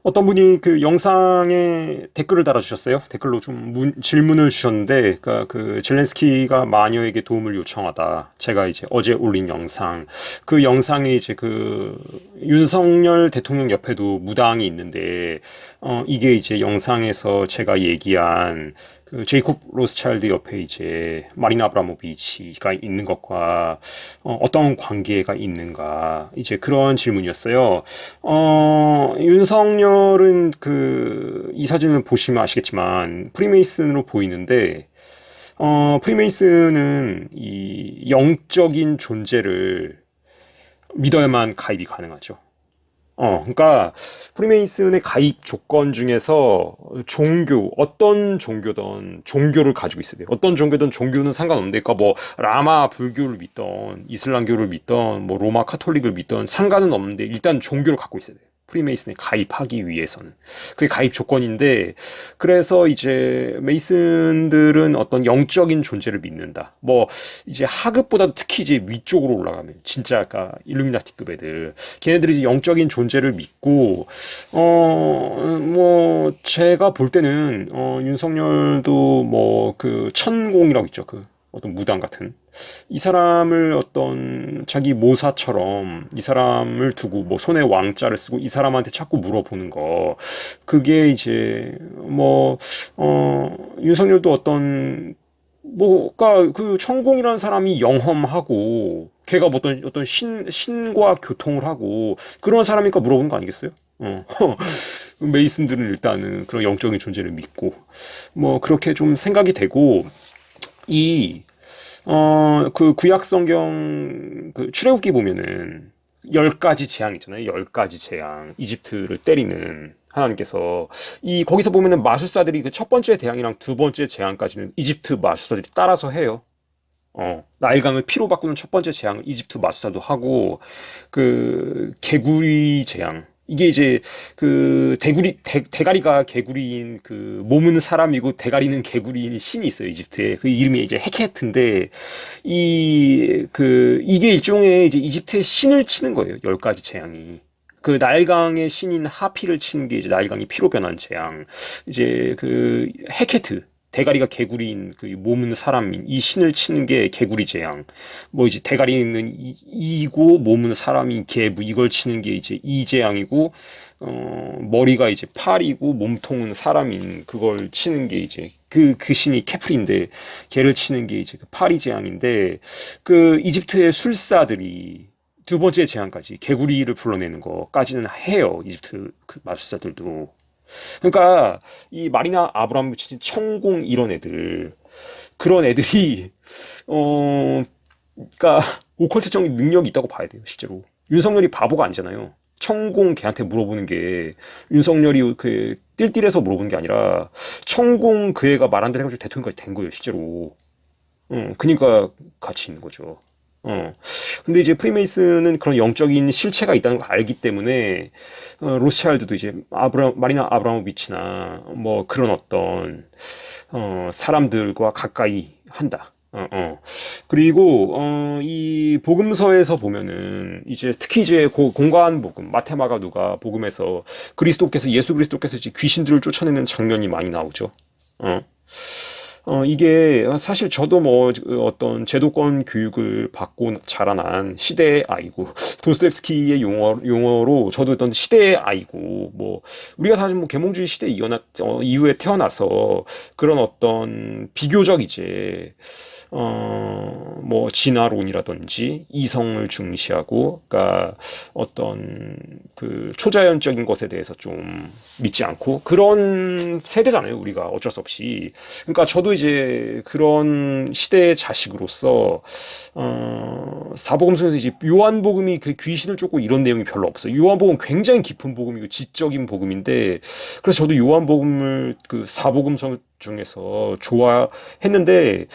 어떤 분이 그 영상에 댓글을 달아주셨어요. 댓글로 좀 질문을 주셨는데, 그러니까 그 젤렌스키가 마녀에게 도움을 요청하다. 제가 이제 어제 올린 영상, 그 영상에 이제 그 윤석열 대통령 옆에도 무당이 있는데, 이게 이제 영상에서 제가 얘기한 그 제이콥 로스차일드 옆에 이제 마리나 아브라모비치가 있는 것과 어떤 관계가 있는가 이제 그런 질문이었어요. 윤석열은 그 이 사진을 보시면 아시겠지만 프리메이슨으로 보이는데 프리메이슨은 이 영적인 존재를 믿어야만 가입이 가능하죠. 그러니까 프리메이슨의 가입 조건 중에서 종교, 어떤 종교든 종교를 가지고 있어야 돼요. 어떤 종교든 종교는 상관없는데, 그러니까 뭐 라마 불교를 믿던, 이슬람교를 믿던, 뭐 로마 카톨릭을 믿던 상관은 없는데 일단 종교를 갖고 있어야 돼요. 프리메이슨에 가입하기 위해서는. 그게 가입 조건인데, 그래서 이제 메이슨들은 어떤 영적인 존재를 믿는다. 뭐 이제 하급보다도 특히 이제 위쪽으로 올라가면 진짜 아까 일루미나티급 애들 걔네들이 이제 영적인 존재를 믿고 뭐 제가 볼 때는 윤석열도 뭐 그 천공이라고 있죠. 그 어떤 무당 같은 이 사람을 어떤 자기 모사처럼 이 사람을 두고 뭐 손에 왕자를 쓰고 이 사람한테 자꾸 물어보는 거 그게 이제 뭐 윤석열도 어떤 뭐가 그 천공이라는 사람이 영험하고 걔가 뭐 어떤 신과 교통을 하고 그런 사람이니까 물어보는 거 아니겠어요? 메이슨들은 일단은 그런 영적인 존재를 믿고 뭐 그렇게 좀 생각이 되고 이 그 구약 성경 그 출애굽기 보면은 10가지 재앙 있잖아요. 10가지 재앙. 이집트를 때리는 하나님께서 이 거기서 보면은 마술사들이 그 첫 번째 재앙이랑 두 번째 재앙까지는 이집트 마술사들이 따라서 해요. 나일강을 피로 바꾸는 첫 번째 재앙 이집트 마술사도 하고 그 개구리 재앙 이게 이제 그 대가리가 개구리인 그 몸은 사람이고 대가리는 개구리인 신이 있어요 이집트에 그 이름이 이제 헤케트인데 이게 일종의 이제 이집트의 신을 치는 거예요 10가지 재앙이 그 나일강의 신인 하피를 치는 게 이제 나일강이 피로 변한 재앙 이제 그 헤케트 대가리가 개구리인 그 몸은 사람인 이 신을 치는 게 개구리 재앙. 뭐 이제 대가리는 이고 몸은 사람인 개, 뭐 이걸 치는 게 이제 이 재앙이고 머리가 이제 팔이고 몸통은 사람인 그걸 치는 게 이제 그 신이 케플인데 걔를 치는 게 이제 그 파리 재앙인데 그 이집트의 술사들이 두 번째 재앙까지 개구리를 불러내는 거까지는 해요. 이집트 그 마술사들도. 그러니까 이 마리나 아브라모비치 천공 이런 애들 그런 애들이 그러니까 오컬트적인 능력이 있다고 봐야 돼요 실제로 윤석열이 바보가 아니잖아요 천공 걔한테 물어보는 게 윤석열이 그 띨띨해서 물어보는 게 아니라 천공 그 애가 말 한 대로 해가지고 대통령까지 된 거예요 실제로 그니까 같이 있는 거죠 근데 이제 프리메이슨은 그런 영적인 실체가 있다는 걸 알기 때문에 로스차일드도 이제 마리나 아브라모비치나 뭐 그런 어떤 사람들과 가까이 한다. 그리고 이 복음서에서 보면은 이제 특히 이제 공간 복음 마테마가 누가 복음에서 그리스도께서 예수 그리스도께서 이제 귀신들을 쫓아내는 장면이 많이 나오죠. 어. 이게 사실 저도 뭐 어떤 제도권 교육을 받고 자라난 시대의 아이고 도스토옙스키의 용어로 저도 어떤 시대의 아이고 뭐 우리가 사실 뭐 계몽주의 시대 이후에 태어나서 그런 어떤 비교적 이제 뭐 진화론이라든지 이성을 중시하고 그러니까 어떤 그 초자연적인 것에 대해서 좀 믿지 않고 그런 세대잖아요 우리가 어쩔 수 없이 그러니까 저도 이제 그런 시대의 자식으로서 사복음 속에서 이제 요한복음이 그 귀신을 쫓고 이런 내용이 별로 없어요. 요한복음 굉장히 깊은 복음이고 지적인 복음인데 그래서 저도 요한복음을 그 사복음 중에서 좋아했는데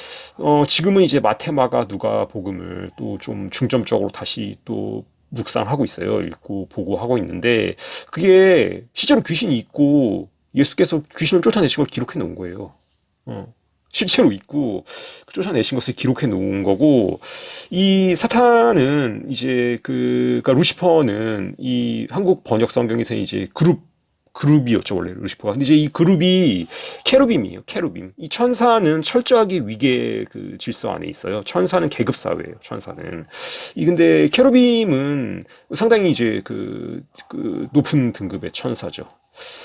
지금은 이제 마테마가 누가 복음을 또 좀 중점적으로 다시 또 묵상하고 있어요. 읽고 보고 하고 있는데 그게 실제로 귀신이 있고 예수께서 귀신을 쫓아내신 걸 기록해 놓은 거예요. 어. 실제로 있고 쫓아내신 것을 기록해 놓은 거고 이 사탄은 이제 그러니까 루시퍼는 이 한국 번역 성경에서 이제 그룹 그룹이었죠, 원래 루시퍼가. 근데 이제 이 그룹이 케루빔이에요, 케루빔. 이 천사는 철저하게 위계 그 질서 안에 있어요. 천사는 계급 사회예요, 천사는. 이 근데 케루빔은 상당히 이제 그 높은 등급의 천사죠.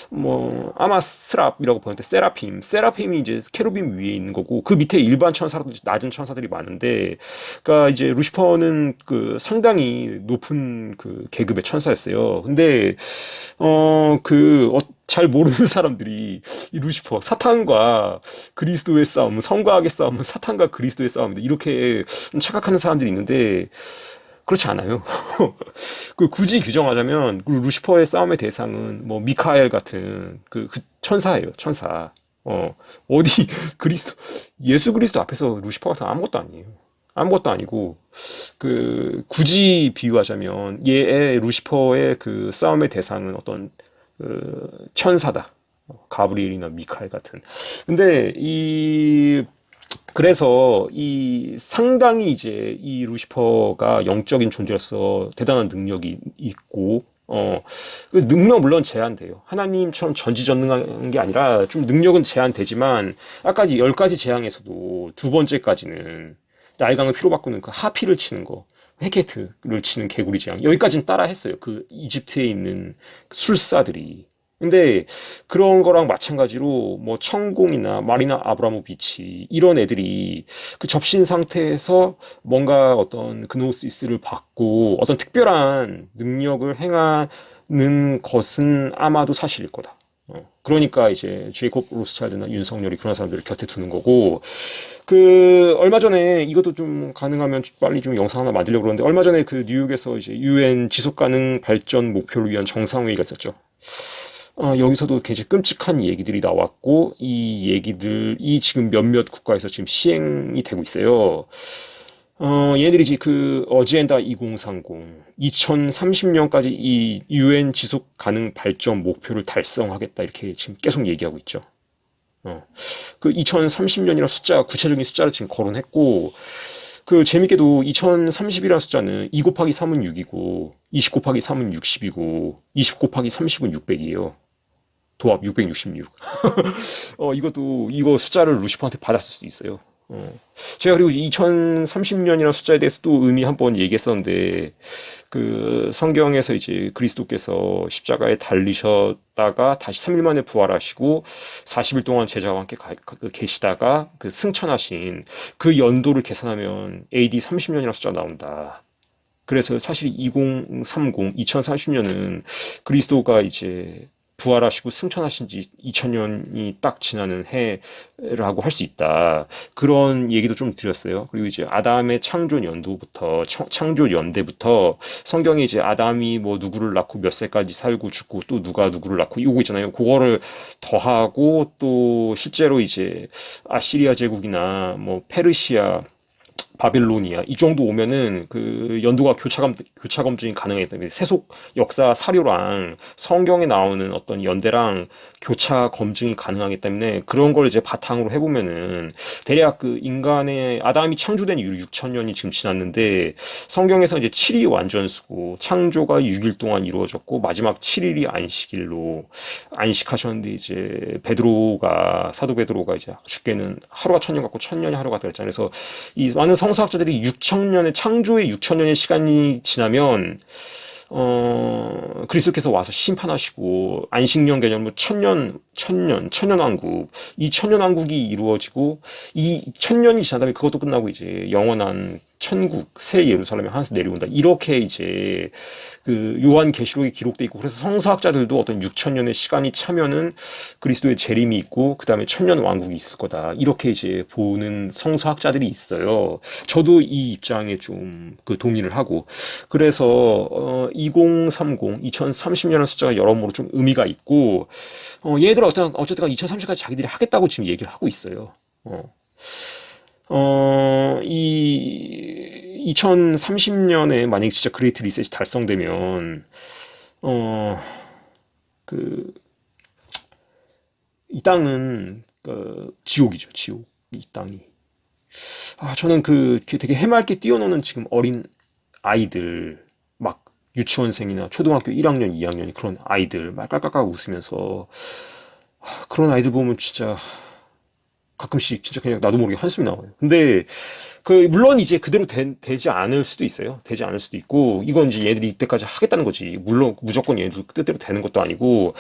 뭐 아마스랍이라고 보는데 세라핌이 이제 케루빔 위에 있는 거고 그 밑에 일반 천사라든지 낮은 천사들이 많은데 그러니까 이제 루시퍼는 그 상당히 높은 그 계급의 천사였어요. 근데 잘 모르는 사람들이 이 루시퍼 사탄과 그리스도의 싸움, 성과학의 싸움은 사탄과 그리스도의 싸움이다 이렇게 착각하는 사람들이 있는데 그렇지 않아요. 그 굳이 규정하자면 그 루시퍼의 싸움의 대상은 뭐 미카엘 같은 그 천사예요, 천사. 어디 그리스도 예수 그리스도 앞에서 루시퍼 같은 건 아무것도 아니에요. 아무것도 아니고 그 굳이 비유하자면 얘의 루시퍼의 그 싸움의 대상은 어떤 천사다. 가브리엘이나 미카엘 같은. 근데 그래서 이 상당히 이제 이 루시퍼가 영적인 존재로서 대단한 능력이 있고 그 능력 물론 제한돼요. 하나님처럼 전지전능한 게 아니라 좀 능력은 제한되지만 아까 이 10가지 재앙에서도 두 번째까지는 날강을 피로 바꾸는 그 하피를 치는 거 헤케트를 치는 개구리 재앙 여기까지는 따라 했어요. 그 이집트에 있는 술사들이. 근데 그런 거랑 마찬가지로 뭐 천공이나 마리나 아브라모비치 이런 애들이 그 접신 상태에서 뭔가 어떤 그노시스를 받고 어떤 특별한 능력을 행하는 것은 아마도 사실일 거다. 그러니까 이제 제이콥 로스차일드나 윤석열이 그런 사람들을 곁에 두는 거고 그 얼마 전에 이것도 좀 가능하면 빨리 좀 영상 하나 만들려고 그러는데 얼마 전에 그 뉴욕에서 이제 UN 지속 가능 발전 목표를 위한 정상회의가 있었죠. 여기서도 굉장히 끔찍한 얘기들이 나왔고, 이 얘기들이 지금 몇몇 국가에서 지금 시행이 되고 있어요. 얘네들이 이제 그 어젠다 2030, 2030년까지 이 UN 지속 가능 발전 목표를 달성하겠다 이렇게 지금 계속 얘기하고 있죠. 그 2030년이라는 숫자, 구체적인 숫자를 지금 거론했고, 그 재밌게도 2030이라는 숫자는 2 곱하기 3은 6이고, 20 곱하기 3은 60이고, 20 곱하기 30은 600이에요. 도합 666. 이거 숫자를 루시퍼한테 받았을 수도 있어요. 제가 그리고 2030년이라는 숫자에 대해서 또 의미 한번 얘기했었는데, 그 성경에서 이제 그리스도께서 십자가에 달리셨다가 다시 3일 만에 부활하시고 40일 동안 제자와 함께 계시다가 그 승천하신 그 연도를 계산하면 AD 30년이라는 숫자가 나온다. 그래서 사실 2030, 2030년은 그리스도가 이제 부활하시고 승천하신 지 2000년이 딱 지나는 해라고 할 수 있다. 그런 얘기도 좀 드렸어요. 그리고 이제 아담의 창조 연도부터, 창조 연대부터 성경에 이제 아담이 뭐 누구를 낳고 몇 세까지 살고 죽고 또 누가 누구를 낳고 이거 있잖아요. 그거를 더하고 또 실제로 이제 아시리아 제국이나 뭐 페르시아 바빌로니아 이 정도 오면은 그 연도가 교차 검증이 가능하기 때문에 세속 역사 사료랑 성경에 나오는 어떤 연대랑 교차 검증이 가능하기 때문에 그런 걸 이제 바탕으로 해보면은 대략 그 인간의 아담이 창조된 이후 6천년이 지금 지났는데 성경에서 이제 7이 완전수고 창조가 6일 동안 이루어졌고 마지막 7일이 안식일로 안식하셨는데 이제 사도 베드로가 이제 죽게는 하루가 천년 같고 천년이 하루 같다 그랬잖아요. 그래서 이 많은 성서학자들이 6천년의 창조의 6천년의 시간이 지나면 그리스도께서 와서 심판하시고 안식년 개념으로 천년왕국 이 천년왕국이 이루어지고 이 천년이 지나다면 그것도 끝나고 이제 영원한 천국 새 예루살렘에 하늘에서 내려온다 이렇게 이제 그 요한계시록에 기록돼 있고 그래서 성서학자들도 어떤 6천년의 시간이 차면은 그리스도의 재림이 있고 그 다음에 천년 왕국이 있을 거다 이렇게 이제 보는 성서학자들이 있어요. 저도 이 입장에 좀 그 동의를 하고 그래서 2030, 2030년의 숫자가 여러모로 좀 의미가 있고 얘들 어쨌든 2030까지 자기들이 하겠다고 지금 얘기를 하고 있어요. 이 2030년에 만약에 진짜 그레이트 리셋이 달성되면 그 이 땅은 지옥이죠, 지옥. 이 땅이. 저는 되게 해맑게 뛰어노는 지금 어린 아이들 막 유치원생이나 초등학교 1학년, 2학년 그런 아이들 막 깔깔깔 웃으면서 그런 아이들 보면 진짜 가끔씩 진짜 그냥 나도 모르게 한숨이 나와요. 근데 물론 이제 그대로 되지 않을 수도 있어요. 되지 않을 수도 있고, 이건 이제 얘들이 이때까지 하겠다는 거지. 물론 무조건 얘들 뜻대로 되는 것도 아니고,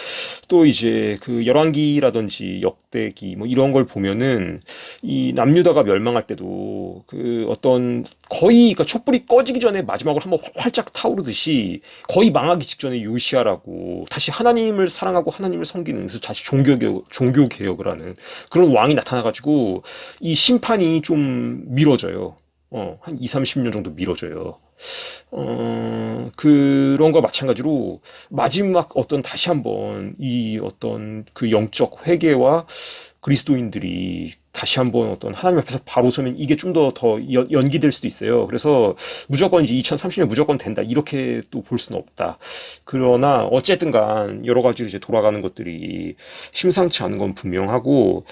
또 이제 열왕기라든지 역대기 뭐 이런 걸 보면은 이 남유다가 멸망할 때도 어떤 거의 그러니까 촛불이 꺼지기 전에 마지막으로 한번 활짝 타오르듯이 거의 망하기 직전에 요시아라고 다시 하나님을 사랑하고 하나님을 섬기는, 그래서 다시 종교 개혁을 하는 그런 왕이 나타나가지고 이 심판이 좀 미뤄져요. 한 2, 30년 정도 미뤄져요. 그런 거 마찬가지로 마지막 어떤 다시 한번 이 어떤 영적 회개와 그리스도인들이 다시 한번 어떤 하나님 앞에서 바로 서면 이게 좀 더 연기될 수도 있어요. 그래서 무조건 이제 2030년 무조건 된다 이렇게 또 볼 수는 없다. 그러나 어쨌든 간 여러 가지로 이제 돌아가는 것들이 심상치 않은 건 분명하고,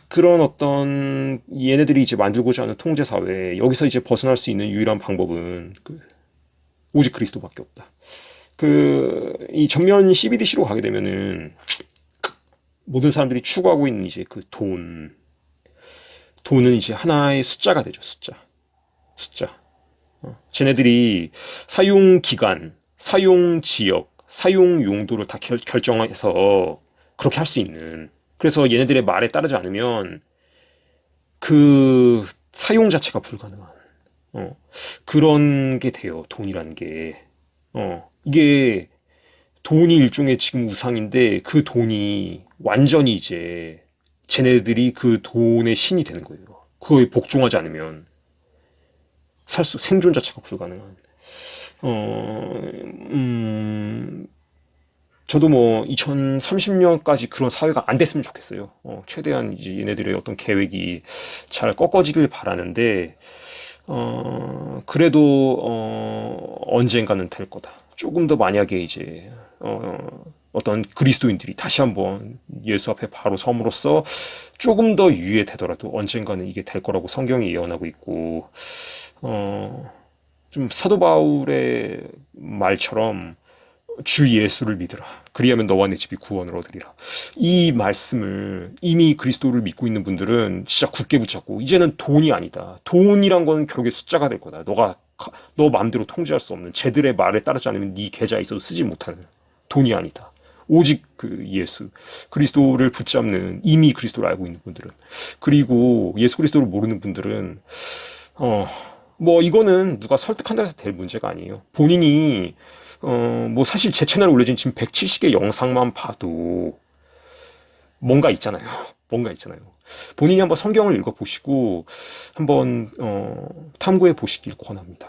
그런 어떤 얘네들이 이제 만들고자 하는 통제 사회, 여기서 이제 벗어날 수 있는 유일한 방법은 오직 그리스도밖에 없다. 이 전면 CBDC로 가게 되면은 모든 사람들이 추구하고 있는 이제 돈은 이제 하나의 숫자가 되죠. 숫자. 쟤네들이 사용 기간, 사용 지역, 사용 용도를 다 결정해서 그렇게 할 수 있는. 그래서 얘네들의 말에 따르지 않으면 사용 자체가 불가능한 그런 게 돼요. 돈이라는 게. 이게 돈이 일종의 지금 우상인데 그 돈이 완전히 이제 쟤네들이 그 돈의 신이 되는 거예요. 그거에 복종하지 않으면 생존 자체가 불가능한. 어, 저도 뭐 2030년까지 그런 사회가 안 됐으면 좋겠어요. 최대한 이제 얘네들의 어떤 계획이 잘 꺾어지길 바라는데, 그래도 언젠가는 될 거다. 조금 더 만약에 이제 어떤 그리스도인들이 다시 한번 예수 앞에 바로 섬으로써 조금 더 유예되더라도 언젠가는 이게 될 거라고 성경이 예언하고 있고, 좀 사도 바울의 말처럼 주 예수를 믿으라. 그리하면 너와 내 집이 구원을 얻으리라. 이 말씀을 이미 그리스도를 믿고 있는 분들은 진짜 굳게 붙잡고, 이제는 돈이 아니다. 돈이란 건 결국에 숫자가 될 거다. 너 마음대로 통제할 수 없는, 쟤들의 말에 따르지 않으면 네 계좌에 있어도 쓰지 못하는 돈이 아니다. 오직 예수 그리스도를 붙잡는, 이미 그리스도를 알고 있는 분들은, 그리고 예수 그리스도를 모르는 분들은 뭐 이거는 누가 설득한다고 해서 될 문제가 아니에요. 본인이 뭐 사실 제 채널에 올려진 지금 170개 영상만 봐도 뭔가 있잖아요. 뭔가 있잖아요. 본인이 한번 성경을 읽어보시고 한번 탐구해 보시길 권합니다.